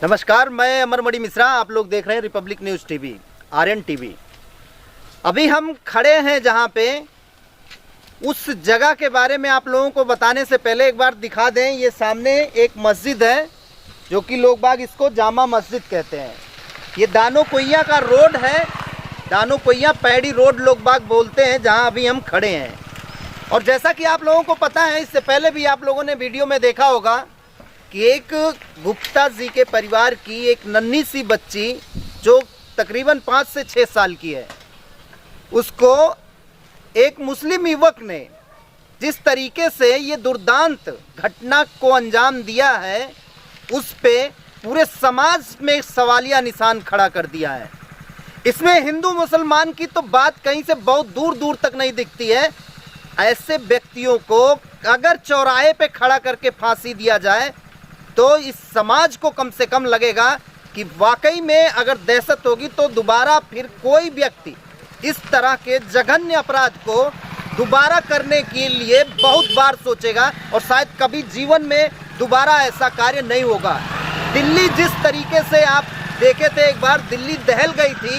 नमस्कार, मैं अमरमणि मिश्रा। आप लोग देख रहे हैं Republic News TV, Aryan TV. अभी हम खड़े हैं जहां पे, उस जगह के बारे में आप लोगों को बताने से पहले एक बार दिखा दें। ये सामने एक मस्जिद है जो कि लोग बाग इसको जामा मस्जिद कहते हैं। ये दानो कोइया का रोड है, दानो कोइया पैड़ी रोड लोग बाग बोलते हैं, जहां अभी हम खड़े हैं। और जैसा कि आप लोगों को पता है, इससे पहले भी आप लोगों ने वीडियो में देखा होगा कि एक गुप्ता जी के परिवार की एक नन्ही सी बच्ची जो तकरीबन 5 से 6 साल की है, उसको एक मुस्लिम युवक ने जिस तरीके से ये दुर्दांत घटना को अंजाम दिया है, उस पे पूरे समाज में सवालिया निशान खड़ा कर दिया है। इसमें हिंदू मुसलमान की तो बात कहीं से बहुत दूर दूर तक नहीं दिखती है। ऐसे व्यक्तियों को अगर चौराहे पे खड़ा करके फांसी दिया जाए तो इस समाज को कम से कम लगेगा कि वाकई में अगर दहशत होगी तो दोबारा फिर कोई व्यक्ति इस तरह के जघन्य अपराध को दोबारा करने के लिए बहुत बार सोचेगा और शायद कभी जीवन में दोबारा ऐसा कार्य नहीं होगा। दिल्ली जिस तरीके से आप देखे थे, एक बार दिल्ली दहल गई थी,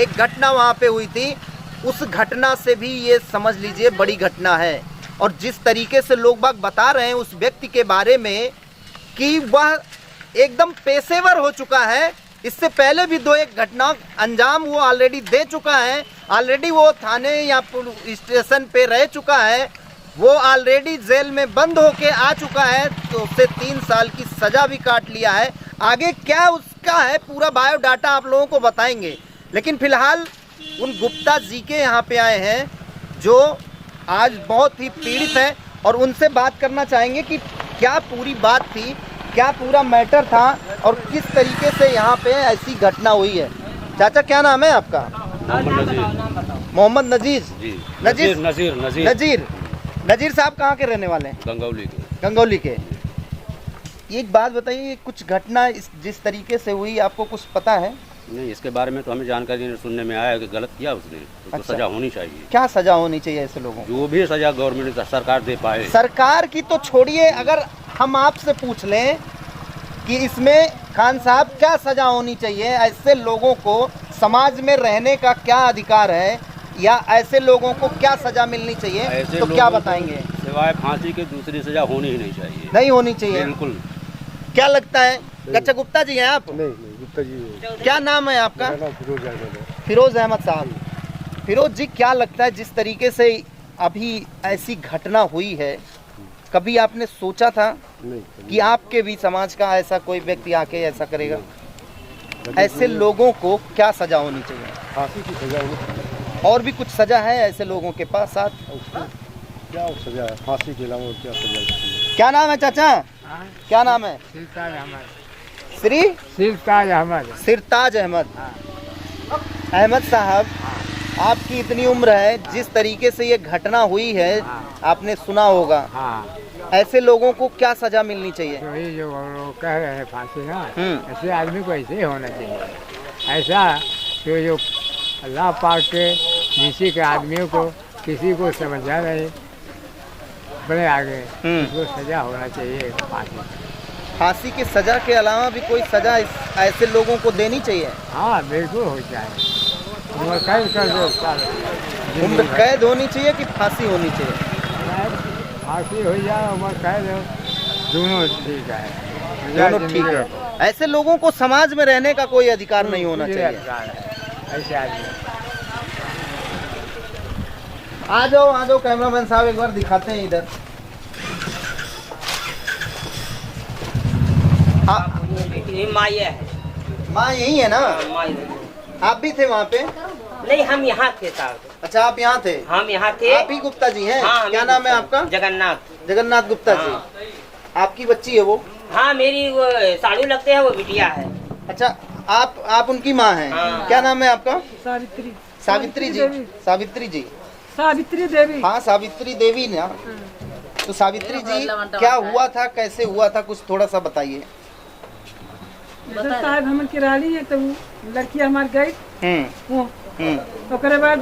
एक घटना वहाँ पे हुई थी, उस घटना से भी ये समझ लीजिए बड़ी घटना है। और जिस तरीके से लोग बाग बता रहे हैं उस व्यक्ति के बारे में कि वह एकदम पेशेवर हो चुका है। इससे पहले भी 2-1 घटना अंजाम वो ऑलरेडी दे चुका है, ऑलरेडी वो थाने या स्टेशन पे रह चुका है, वो ऑलरेडी जेल में बंद होके आ चुका है, तो उससे 3 साल की सज़ा भी काट लिया है। आगे क्या उसका है पूरा बायोडाटा आप लोगों को बताएंगे, लेकिन फिलहाल उन गुप्ता जी के यहाँ पे आए हैं जो आज बहुत ही पीड़ित हैं और उनसे बात करना चाहेंगे कि क्या पूरी बात थी, क्या पूरा मैटर था और किस तरीके से यहाँ पे ऐसी घटना हुई है। चाचा, क्या नाम है आपका? मोहम्मद नजीर। नजीर साहब कहाँ के रहने वाले हैं? गंगौली के। एक बात बताइए, कुछ घटना जिस तरीके से हुई आपको कुछ पता है? नहीं, इसके बारे में तो हमें जानकारी सुनने में आया कि गलत किया उसने, तो अच्छा। सजा होनी चाहिए। क्या सजा होनी चाहिए ऐसे लोगों को? जो भी सजा गवर्नमेंट सरकार दे पाए। सरकार की तो छोड़िए, अगर हम आपसे पूछ लें कि इसमें खान साहब क्या सजा होनी चाहिए, ऐसे लोगों को समाज में रहने का क्या अधिकार है, या ऐसे लोगों को क्या सजा मिलनी चाहिए, तो क्या बताएंगे? सिवाय फांसी के दूसरी सजा होनी ही नहीं चाहिए। नहीं होनी चाहिए, बिल्कुल। क्या लगता है? अच्छा, गुप्ता जी हैं आप? नहीं, गुप्ता जी। क्या नाम है आपका? फिरोज अहमद साहब। फिरोज जी, क्या लगता है जिस तरीके से अभी ऐसी घटना हुई है, कभी आपने सोचा था कि आपके भी समाज का ऐसा कोई व्यक्ति आके ऐसा करेगा? ऐसे लोगों को क्या सजा होनी चाहिए? फांसी की सजा होनी चाहिए। और भी कुछ सजा है ऐसे लोगों के पास साथ? क्या सजा है फांसी के अलावा? क्या सजा है? क्या नाम है चाचा? क्या नाम है? श्री सिरताज अहमद। अहमद साहब, आपकी इतनी उम्र है, जिस तरीके से ये घटना हुई है आपने सुना होगा, ऐसे लोगों को क्या सजा मिलनी चाहिए? वही जो कह रहे हैं फांसी ना, ऐसे आदमी को ऐसे ही होना चाहिए। ऐसा कि जो अल्लाह पाक के नीचे के आदमियों को किसी को समझा नहीं, बड़े आगे उसको सजा होना चाहिए फांसी। फांसी की सजा के अलावा भी कोई सजा ऐसे लोगों को देनी चाहिए? हाँ, बिल्कुल हो जाए। उम्र कैद कर दो। उम्र कैद होनी चाहिए कि फांसी होनी चाहिए? फांसी हो जाए, उम्र कैद हो, दोनों ठीक है। दोनों ठीक है। ऐसे लोगों को समाज में रहने का कोई अधिकार नहीं होना चाहिए। ऐसे आदमी आ जाओ कैमरामैन साहब, एक बार दिखाते हैं इधर। माँ यही है ना? आप भी थे वहाँ पे? नहीं, हम यहाँ थे साहब। अच्छा, आप यहाँ थे? हम यहाँ थे। आप ही गुप्ता जी हैं? हाँ, क्या नाम है आपका? जगन्नाथ गुप्ता जी। आपकी बच्ची है वो? हाँ, मेरी वो साड़ू लगते हैं, वो बिटिया है। अच्छा, आप उनकी माँ हैं? हाँ। क्या नाम है आपका? सावित्री जी। सावित्री देवी। हाँ, सावित्री देवी ना। तो सावित्री जी, क्या हुआ था, कैसे हुआ था, कुछ थोड़ा सा बताइए। साहब हम किराली है, तो लड़की हमारे गई, ओकरे बाद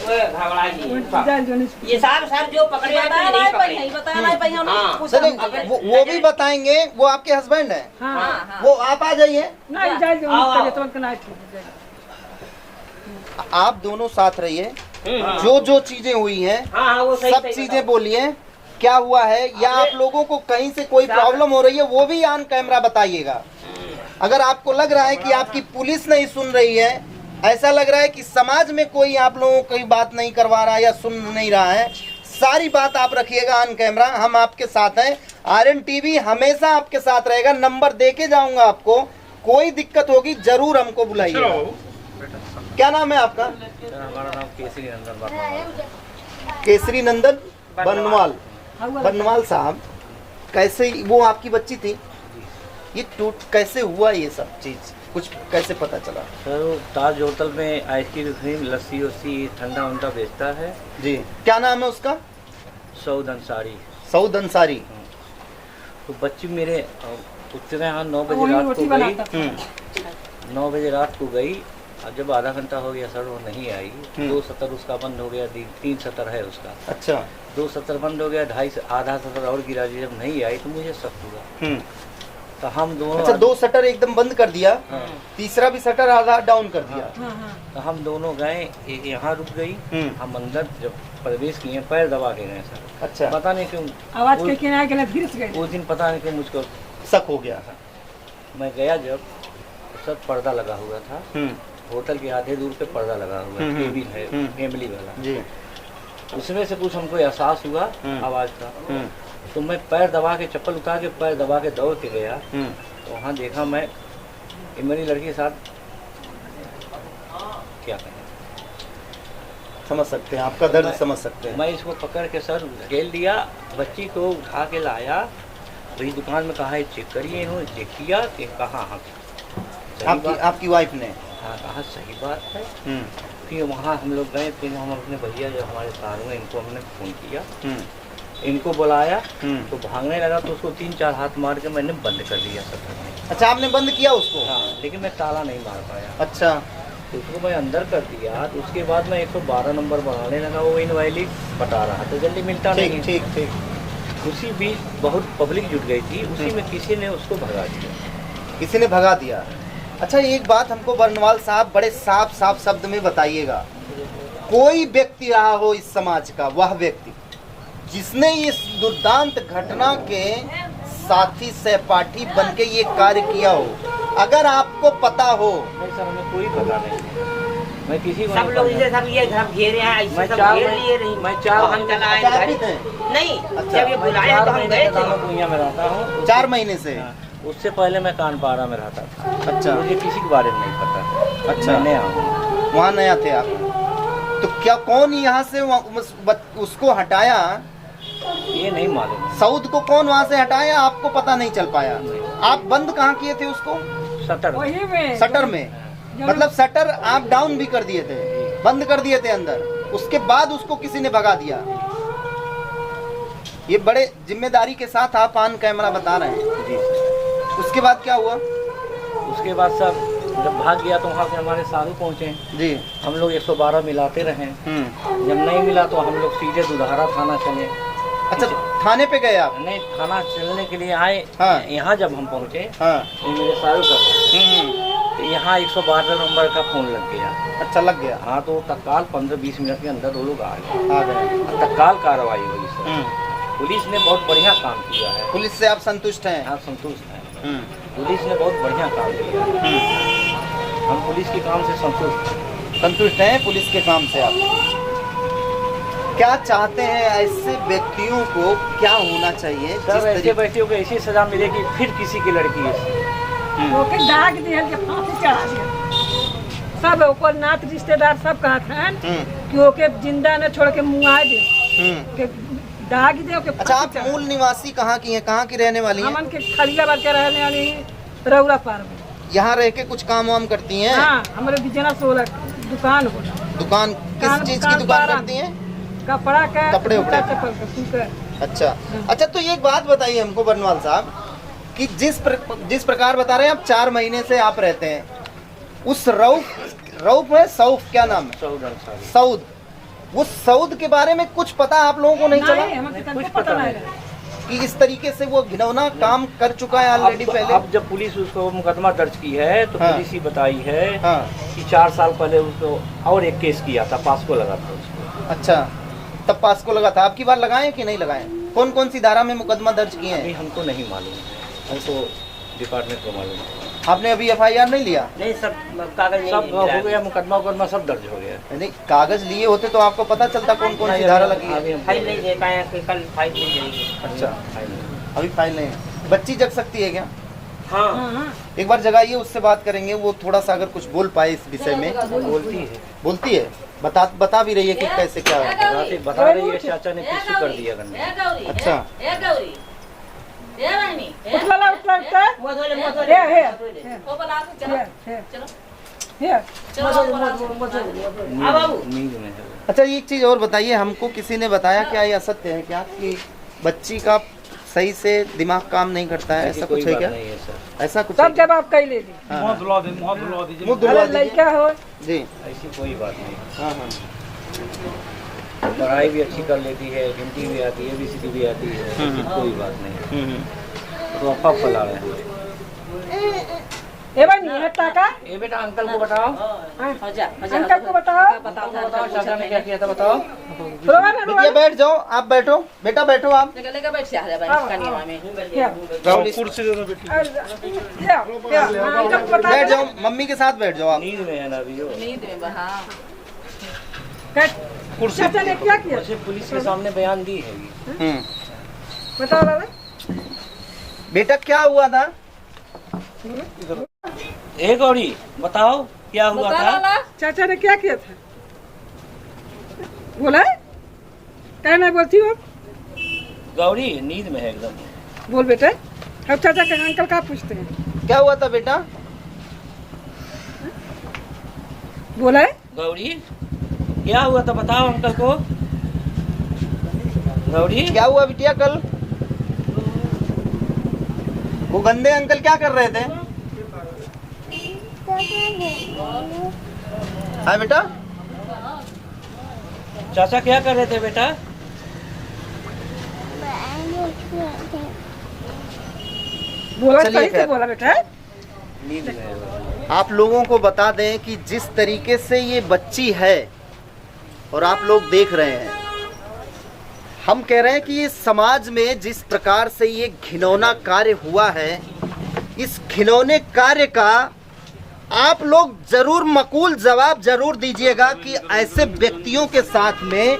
घबरा जी जान जो नहीं ये साहब सर जो पकड़े हैं तो नहीं पकड़े हाँ सर वो भी बताएंगे। वो आपके हस्बैंड है? हाँ वो आप आ जाइए। नहीं जाए जो आओ, आओ। तो ना ठीक आप दोनों साथ रहिए। जो जो चीजें हुई हैं हाँ वो सही सब सही चीजें बोलिए, क्या हुआ है, या आप लोगों को कहीं से कोई प्रॉब्लम हो रही है वो भी ऑन कैमरा बताइएगा। अगर आपको लग रहा है कि आपकी पुलिस नहीं सुन रही है, ऐसा लग रहा है कि समाज में कोई आप लोगों की बात नहीं करवा रहा है या सुन नहीं रहा है, सारी बात आप रखिएगा ऑन कैमरा। हम आपके साथ हैं। आर्यन टीवी हमेशा आपके साथ रहेगा। नंबर देके जाऊंगा आपको, कोई दिक्कत होगी जरूर हमको बुलाइएगा। क्या नाम है आपका? हमारा नाम केसरी नंदन वर्मा। केसरी नंदन बनवाल। बनवाल साहब, कैसे वो आपकी बच्ची थी, ये टूट कैसे हुआ, ये सब चीज कुछ कैसे पता चला? सर वो ताज होटल में आइसक्रीम लस्सी वस्सी ठंडा उंडा बेचता है जी। क्या नाम है उसका? सऊद अंसारी। सऊद अंसारी। तो बच्ची मेरे उतने यहाँ 9 बजे रात को गई। 9 बजे रात को गई। अब जब आधा घंटा हो गया सर वो नहीं आई। 2 शटर उसका बंद हो गया, 3 शटर है उसका। अच्छा। 2 शटर बंद हो गया, 2.5 आधा शटर और गिरा दिया। जब नहीं आई तो मुझे शक हुआ। तो हम दोनों अच्छा, 2 शटर एकदम बंद कर दिया, तीसरा भी शटर आधा डाउन कर दिया। तो हम दोनों गए, एक यहाँ रुक गई। हम अंदर जब प्रवेश किए पैर दबा के गए सर। अच्छा। पता नहीं क्यों आवाज के किनारे के लिए गिर गए। उस दिन पता नहीं क्यों मुझको शक हो गया। मैं गया जब सब पर्दा लगा हुआ था। होटल के आधे दूर पे पर्दा लगा हुआ है, केबिन है फैमिली वाला जी। उसमें से कुछ हमको एहसास हुआ आवाज का। तो मैं पैर दबा के चप्पल उतार के पैर दबा के दौड़ के गया। तो वहाँ देखा मैं मेरी लड़की के साथ क्या करें, समझ सकते हैं आपका दर्द, समझ सकते हैं। मैं इसको पकड़ के सर ढकेल दिया, बच्ची को उठा के लाया। वही दुकान में कहा चेक करिए, इन्होंने चेक किया कि कहा हाँ आपकी वाइफ ने? हाँ कहा सही बात है। फिर वहाँ हम लोग गए, फिर हम अपने भैया जो हमारे साथ में इनको हमने फ़ोन किया, इनको बुलाया। तो भागने लगा तो उसको 3-4 हाथ मार के मैंने बंद कर दिया शटर में। अच्छा, आपने बंद किया उसको? हाँ, लेकिन मैं ताला नहीं मार पाया। अच्छा। तो उसको मैं अंदर कर दिया। तो उसके बाद मैं 112 नंबर बढ़ाने लगा, वो इनवैलिड बता रहा तो जल्दी मिलता नहीं। ठीक ठीक। उसी बीच बहुत पब्लिक जुट गई थी, उसी में किसी ने उसको भगा दिया। किसी ने भगा दिया? अच्छा, एक बात हमको बरनवाल साहब बड़े साफ शब्द में बताइएगा। कोई व्यक्ति रहा हो इस समाज का, वह व्यक्ति जिसने इस दुर्दांत घटना के साथी सहपाठी बन के ये कार्य किया हो, अगर आपको पता हो। नहीं सर, हमें कोई पता नहीं। मैं किसी को सब लोग इसे सब ये घर घेरे हैं, मैं सब चार घेर लिए नहीं। मैं 4 हम चला आए चार गाड़ी। भी थे? नहीं, अच्छा। जब ये बुलाया तो हम गए थे। दुनिया में रहता हूँ 4 महीने से? हाँ, उससे पहले मैं कानपाड़ा में रहता था। अच्छा। मुझे किसी के बारे में नहीं पता। अच्छा। मैं नया हूँ। वहाँ नया थे आप? तो क्या कौन यहाँ से उसको हटाया? ये नहीं मालूम। सऊद को कौन वहाँ से हटाया, आपको पता नहीं चल पाया? आप बंद कहाँ किए थे उसको? शटर वही में शटर में? मतलब शटर आप डाउन भी कर दिए थे, बंद कर दिए थे अंदर, उसके बाद उसको किसी ने भगा दिया? ये बड़े जिम्मेदारी के साथ आप ऑन कैमरा बता रहे हैं जी। उसके बाद क्या हुआ? उसके बाद सर जब भाग गया तो वहाँ से हमारे साधु पहुँचे जी। हम लोग 112 मिलाते रहे। जब नहीं मिला तो हम लोग सीधे दुधारा थाना चले। अच्छा, थाने पे गए आप? नहीं, थाना चलने के लिए आए। हाँ। यहाँ जब हम पहुँचे, हाँ। ये मेरे साधु कर तो यहाँ 112 नंबर का फोन लग गया। अच्छा, लग गया? हाँ, तो तत्काल 15-20 मिनट के अंदर वो लोग आ गए। आ गए। तत्काल कार्रवाई हुई सर। पुलिस ने बहुत बढ़िया काम किया है। पुलिस से आप संतुष्ट हैं? आप संतुष्ट हैं? पुलिस ने बहुत बढ़िया काम किया है। हम पुलिस के काम से संतुष्ट हैं पुलिस के काम से आप? क्या चाहते हैं ऐसे व्यक्तियों को क्या होना चाहिए? सर ऐसे व्यक्तियों को ऐसी सजा मिले कि फिर किसी की लड़की ओके दाग दिया के फांसी चढ़ा दिया। सब ओकर नात रिश्तेदार सब कहत हैं कि ओके जिंदा न छोड़ के मुआ दे के दाग दे के। अच्छा, आप मूल निवासी कहाँ की हैं, कहाँ की रहने वाली हैं? हमन के खलियाबाद के रहने वाली रौरा पार में। यहाँ रह के कुछ काम वाम करती हैं? हाँ, हमारे बिजनेस होला, दुकान हो। दुकान किस चीज की दुकान करती हैं? कपड़ा का, कपड़े उपड़े? चप्पल का, सूटर। अच्छा। अच्छा, तो एक बात बताइए हमको बरनवाल साहब कि जिस प्रकार बता रहे हैं आप 4 महीने से आप रहते हैं उस रऊफ है, सऊफ क्या नाम है? सऊद अंसारी। सऊद, उस सऊद के बारे में कुछ पता आप लोगों को नहीं चला नहीं, हमें तो कुछ पता नहीं रहा। कि इस तरीके से वो घिनौना काम कर चुका है ऑलरेडी पहले? अब जब पुलिस उसको मुकदमा दर्ज की है तो हाँ। पुलिस ही बताई है हाँ। कि 4 साल पहले उसको और एक केस किया था, पास्को लगा था उसको। अच्छा, तब पास को लगा था। आपकी बार लगाए कि नहीं लगाए? कौन कौन सी धारा में मुकदमा दर्ज किए अभी हैं? हमको नहीं मालूम, हमको डिपार्टमेंट को मालूम है। आपने अभी FIR नहीं लिया? नहीं, सब कागज सब हो गया, मुकदमा सब दर्ज हो गया। नहीं, कागज लिए होते तो आपको पता चलता कौन कौन सी धारा लगी है। अभी हम फाइल नहीं दे पाए, कल फाइल नहीं देंगे। अच्छा, फाइल नहीं। अभी फाइल नहीं है। बच्ची जग सकती है क्या? हाँ, हाँ, हाँ। एक बार जगाइए, उससे बात करेंगे। वो थोड़ा सा अगर कुछ बोल पाए इस विषय में। बोलती है, बोलती है? बता भी रही है कि कैसे क्या है। बता रही है चाचा ने टिश्यू कर दिया गन्ने। अच्छा। उठला उठला उठला नींद में है। अच्छा, एक चीज और बताइए हमको, किसी ने बताया क्या ये असत्य है क्या कि बच्ची का सही से दिमाग काम नहीं करता है? ऐसा कुछ है क्या? नहीं है सर, ऐसा कुछ सब है क्या? जवाब कई ले ली। हाँ। मुँह धुला दीजिए। मुँह धुलवा अरे दीजिए। लड़का हो जी। ऐसी कोई बात नहीं। हाँ हाँ। पढ़ाई भी अच्छी कर लेती है, हिंदी भी आती है, ABCD भी आती है, ऐसी कोई बात नहीं है। तो अफवाह फैला रहे हैं। ए भाई नहीं है टाका। ये बेटा अंकल को बताओ, अंकल को बताओ। बताओ चाचा ने क्या किया था, बताओ। रोवा ना रोवा बिटिया बैठ जाओ, आप बैठो। बेटा बैठो आप। कुर्सी दे दो बेटी। अंकल को बता बैठ जाओ, मम्मी के साथ बैठ जाओ आप। नींद में है ना अभी वो। चाचा ने क्या किया? वैसे पुलिस के सामने बयान दी है। बताओ लाला। बेटा क्या हुआ था? ए गौरी बताओ क्या हुआ था? चाचा ने क्या किया था? बोला है? क्या नहीं बोलती हो? गौरी नींद में है एकदम। बोल बेटा। अब चाचा का अंकल का पूछते हैं? क्या हुआ था बेटा? बोला है? गौरी क्या हुआ था, बताओ अंकल को। गौरी क्या हुआ बिटिया कल? वो गंदे अंकल क्या कर रहे थे? हाँ बेटा, चाचा क्या कर रहे थे बेटा? बोला चलिए सही से खैर। बोला बेटा। नींद में है। आप लोगों को बता दें कि जिस तरीके से ये बच्ची है और आप लोग देख रहे हैं, हम कह रहे हैं कि इस समाज में जिस प्रकार से ये घिनौना कार्य हुआ है, इस घिनौने कार्य का आप लोग जरूर मकूल जवाब जरूर दीजिएगा कि ऐसे व्यक्तियों के साथ में,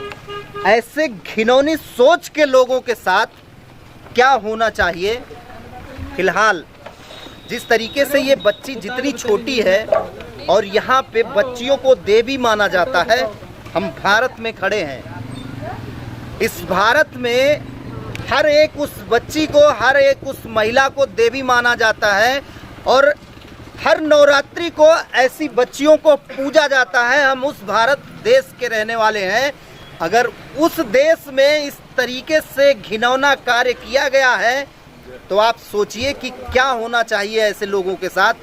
ऐसे घिनौनी सोच के लोगों के साथ क्या होना चाहिए। फिलहाल जिस तरीके से ये बच्ची जितनी छोटी है और यहाँ पे बच्चियों को देवी माना जाता है, हम भारत में खड़े हैं। इस भारत में हर एक उस बच्ची को, हर एक उस महिला को देवी माना जाता है और हर नवरात्रि को ऐसी बच्चियों को पूजा जाता है। हम उस भारत देश के रहने वाले हैं। अगर उस देश में इस तरीके से घिनौना कार्य किया गया है तो आप सोचिए कि क्या होना चाहिए ऐसे लोगों के साथ।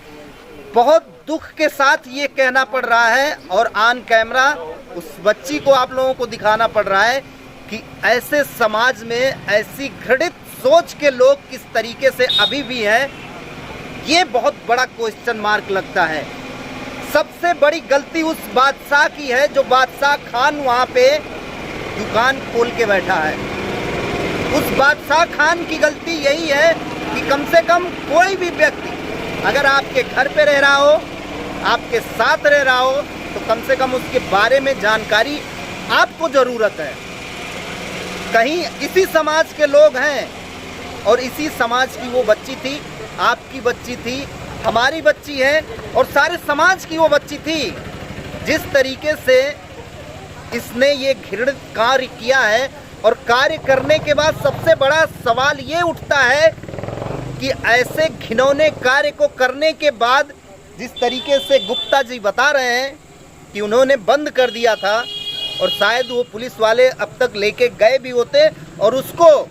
बहुत दुख के साथ ये कहना पड़ रहा है और ऑन कैमरा उस बच्ची को आप लोगों को दिखाना पड़ रहा है कि ऐसे समाज में ऐसी घृणित सोच के लोग किस तरीके से अभी भी हैं। ये बहुत बड़ा क्वेश्चन मार्क लगता है। सबसे बड़ी गलती उस बादशाह की है जो बादशाह खान वहाँ पे दुकान खोल के बैठा है। उस बादशाह खान की गलती यही है कि कम से कम कोई भी व्यक्ति अगर आपके घर पे रह रहा हो, आपके साथ रह रहा हो, तो कम से कम उसके बारे में जानकारी आपको ज़रूरत है। कहीं इसी समाज के लोग हैं और इसी समाज की वो बच्ची थी, आपकी बच्ची थी, हमारी बच्ची है और सारे समाज की वो बच्ची थी। जिस तरीके से इसने ये घृणित कार्य किया है और कार्य करने के बाद सबसे बड़ा सवाल ये उठता है कि ऐसे घिनौने कार्य को करने के बाद जिस तरीके से गुप्ता जी बता रहे हैं कि उन्होंने बंद कर दिया था और शायद वो पुलिस वाले अब तक लेके गए भी होते और उसको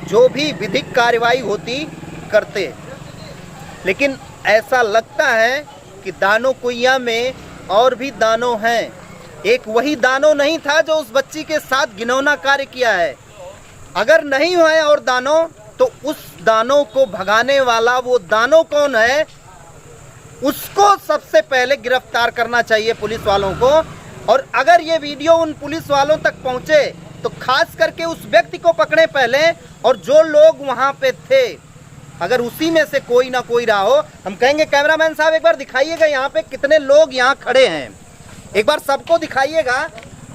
जो भी विधिक कार्रवाई होती करते, लेकिन ऐसा लगता है कि दानों कुइयाँ में और भी दानों हैं एक वही दानो नहीं था जो उस बच्ची के साथ घिनौना कार्य किया है। अगर नहीं हुआ है और दानो, तो उस दानो को भगाने वाला वो दानो कौन है, उसको सबसे पहले गिरफ्तार करना चाहिए पुलिस वालों को। और अगर ये वीडियो उन पुलिस वालों तक पहुंचे तो खास करके उस व्यक्ति को पकड़े पहले, और जो लोग वहां पे थे अगर उसी में से कोई ना कोई रहा हो। हम कहेंगे कैमरामैन साहब एक बार दिखाइएगा यहाँ पे कितने लोग यहाँ खड़े हैं, एक बार सबको दिखाइएगा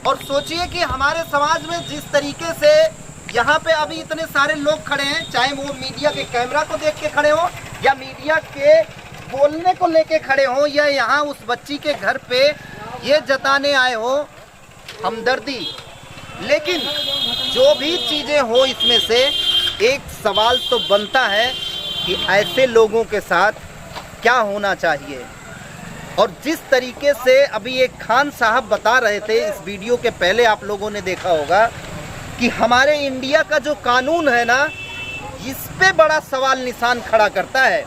और सोचिए कि हमारे समाज में जिस तरीके से यहाँ पे अभी इतने सारे लोग खड़े हैं, चाहे वो मीडिया के कैमरा को देख के खड़े हो या मीडिया के बोलने को लेके खड़े हो, या यहाँ उस बच्ची के घर पे ये जताने आए हो हमदर्दी। लेकिन जो भी चीजें हो, इसमें से एक सवाल तो बनता है कि ऐसे लोगों के साथ क्या होना चाहिए। और जिस तरीके से अभी एक खान साहब बता रहे थे, इस वीडियो के पहले आप लोगों ने देखा होगा कि हमारे इंडिया का जो कानून है ना, इस पे बड़ा सवाल निशान खड़ा करता है,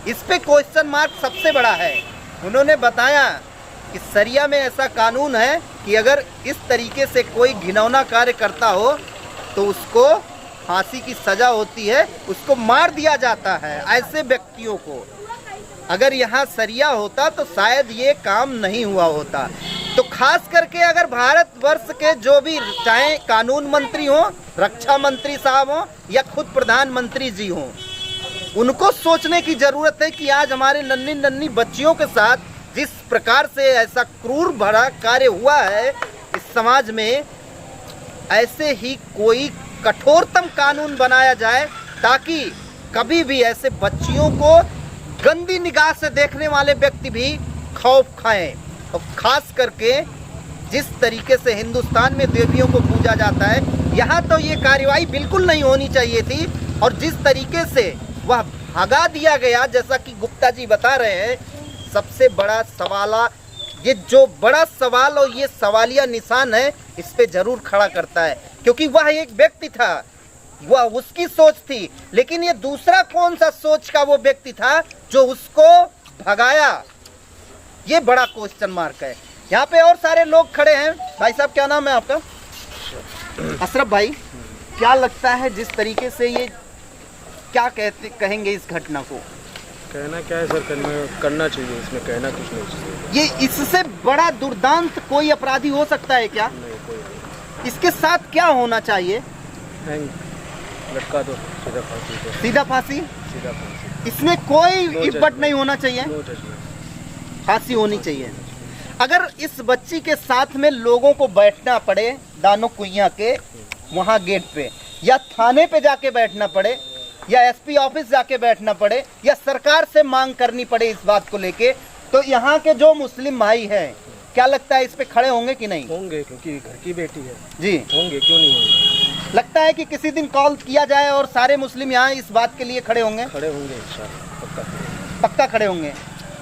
इस पे क्वेश्चन मार्क सबसे बड़ा है। उन्होंने बताया कि सरिया में ऐसा कानून है कि अगर इस तरीके से कोई घिनौना कार्य करता हो तो उसको फांसी की सजा होती है, उसको मार दिया जाता है। ऐसे व्यक्तियों को अगर यहाँ सरिया होता तो शायद ये काम नहीं हुआ होता। तो खास करके अगर भारतवर्ष के जो भी, चाहे कानून मंत्री हो, रक्षा मंत्री साहब हो या खुद प्रधानमंत्री जी हो, उनको सोचने की जरूरत है कि आज हमारे नन्ही नन्ही बच्चियों के साथ जिस प्रकार से ऐसा क्रूर भरा कार्य हुआ है इस समाज में, ऐसे ही कोई कठोरतम कानून बनाया जाए ताकि कभी भी ऐसे बच्चियों को गंदी निगाह से देखने वाले व्यक्ति भी खौफ खाएं। और खास करके जिस तरीके से हिंदुस्तान में देवियों को पूजा जाता है, यहाँ तो ये कार्रवाई बिल्कुल नहीं होनी चाहिए थी। और जिस तरीके से वह भगा दिया गया, जैसा कि गुप्ता जी बता रहे हैं, सबसे बड़ा सवाल, ये जो बड़ा सवाल और ये सवालिया निशान है, इस पे जरूर खड़ा करता है। क्योंकि वह एक व्यक्ति था, वह उसकी सोच थी, लेकिन ये दूसरा कौन सा सोच का वो व्यक्ति था जो उसको भगाया, ये बड़ा क्वेश्चन मार्क है। यहाँ पे और सारे लोग खड़े हैं। भाई साहब क्या नाम है आपका? अशरफ भाई, क्या लगता है जिस तरीके से ये क्या कहेंगे इस घटना को? कहना क्या है सर, करना चाहिए, इसमें कहना कुछ नहीं चाहिए। ये इससे बड़ा दुर्दांत कोई अपराधी हो सकता है क्या? नहीं, कोई नहीं। इसके साथ क्या होना चाहिए? लटका दो, सीधा फांसी दो। सीधा फांसी? सीधा फांसी। इसमें कोई इब्बट नहीं होना चाहिए, फांसी होनी चाहिए। अगर इस बच्ची के साथ में लोगों को बैठना पड़े दानो कुइया के वहाँ गेट पे, या थाने पे जाके बैठना पड़े, या एसपी ऑफिस जाके बैठना पड़े, या सरकार से मांग करनी पड़े इस बात को लेके, तो यहाँ के जो मुस्लिम भाई हैं, क्या लगता है इस पे खड़े होंगे कि नहीं? होंगे, क्योंकि घर की बेटी है जी। होंगे, क्यों नहीं होंगे? लगता है कि किसी दिन कॉल किया जाए और सारे मुस्लिम यहाँ इस बात के लिए खड़े होंगे? खड़े होंगे इंशाल्लाह, पक्का पक्का खड़े होंगे।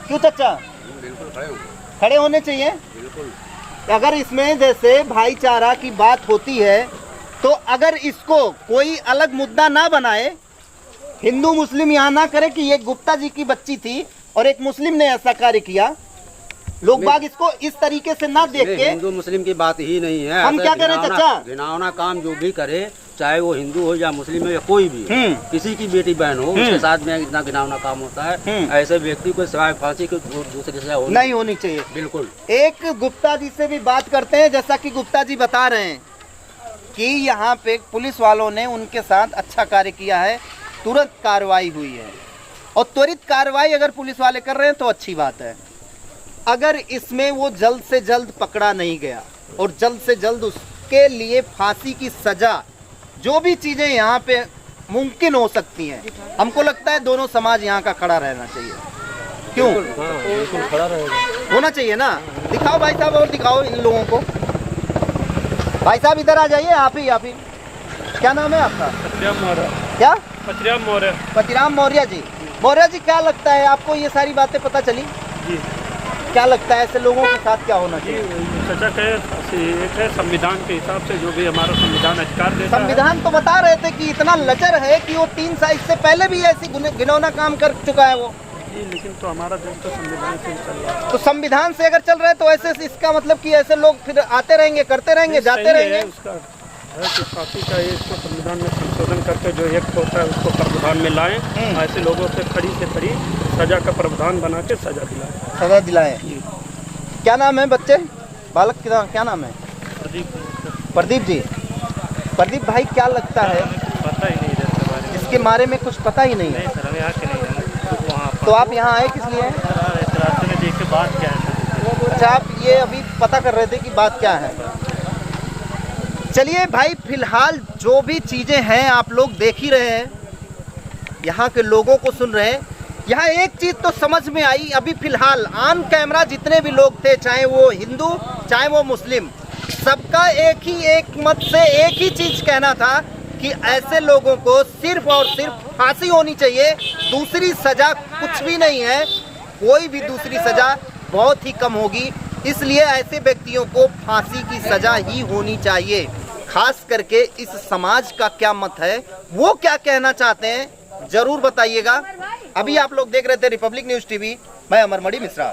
क्यों चाचा? बिल्कुल खड़े होंगे, खड़े होने चाहिए। बिल्कुल। अगर इसमें जैसे भाईचारा की बात होती है, तो अगर इसको कोई अलग मुद्दा ना बनाए, हिंदू मुस्लिम यहाँ ना करे कि ये गुप्ता जी की बच्ची थी और एक मुस्लिम ने ऐसा कार्य किया, लोग बाग इसको इस तरीके से ना देख के, हिंदू मुस्लिम की बात ही नहीं है। हम क्या करें चाचा? घिनौना काम जो भी करे, चाहे वो हिंदू हो या मुस्लिम हो या कोई भी, किसी की बेटी बहन हो, उसके साथ में इतना घिनौना काम होता है, ऐसे व्यक्ति को सिवाय फांसी की दूसरी सजा नहीं होनी चाहिए। बिल्कुल। एक गुप्ता जी से भी बात करते हैं, जैसा कि गुप्ता जी बता रहे हैं कि यहाँ पे पुलिस वालों ने उनके साथ अच्छा कार्य किया है, तुरंत कार्रवाई हुई है, और त्वरित कार्रवाई अगर पुलिस वाले कर रहे हैं तो अच्छी बात है। अगर इसमें वो जल्द से जल्द पकड़ा नहीं गया और जल्द से जल्द उसके लिए फांसी की सजा, जो भी चीजें यहाँ पे मुमकिन हो सकती हैं, हमको लगता है दोनों समाज यहाँ का खड़ा रहना चाहिए। क्यों? बिल्कुल खड़ा रहेगा, होना चाहिए ना। दिखाओ भाई साहब, और दिखाओ इन लोगों को। भाई साहब इधर आ जाइए, आप ही। क्या नाम है आपका? क्या? पतिराम मौर्य जी। मौर्य जी, क्या लगता है आपको, ये सारी बातें पता चली जी? क्या लगता है ऐसे लोगों के साथ क्या होना चाहिए? सजा एक है संविधान के हिसाब से, जो भी हमारा संविधान अधिकार देता है। संविधान तो बता रहे थे कि इतना लचर है कि वो 3 साल इससे पहले भी ऐसी घिनौना काम कर चुका है वो। जी, लेकिन तो हमारा देश तो संविधान से ही चल रहा है। तो संविधान से अगर चल रहा है तो ऐसे इसका मतलब कि ऐसे लोग फिर आते रहेंगे, करते रहेंगे, जाते सही रहेंगे। है, उसका है कि फांसी का ये इसको संविधान में संशोधन करके जो एक होता है उसको प्रावधान में लाएं, ऐसे लोगों से खड़ी से खड़ी सजा का प्रावधान बना के सजा दिलाएं। सजा दिलाएं। क्या नाम है बच्चे, बालक का क्या नाम है? प्रदीप जी। प्रदीप भाई, क्या लगता है? पता ही नहीं रहता बारे में। इसके बारे में कुछ पता ही नहीं है। सर हमें आके नहीं है वहाँ तो आप यहाँ आए किस लिए? रास्ते में देख के बात क्या है। अच्छा, आप ये अभी पता कर रहे थे कि बात क्या है। चलिए भाई, फिलहाल जो भी चीजें हैं आप लोग देख ही रहे हैं, यहाँ के लोगों को सुन रहे हैं। यहाँ एक चीज तो समझ में आई, अभी फिलहाल ऑन कैमरा जितने भी लोग थे, चाहे वो हिंदू चाहे वो मुस्लिम, सबका एक मत से एक ही चीज कहना था कि ऐसे लोगों को सिर्फ और सिर्फ फांसी होनी चाहिए, दूसरी सजा कुछ भी नहीं है, कोई भी दूसरी सजा बहुत ही कम होगी। इसलिए ऐसे व्यक्तियों को फांसी की सजा ही होनी चाहिए। खास करके इस समाज का क्या मत है, वो क्या कहना चाहते हैं, जरूर बताइएगा। अभी आप लोग देख रहे थे रिपब्लिक न्यूज टीवी, मैं अमर मणि मिश्रा।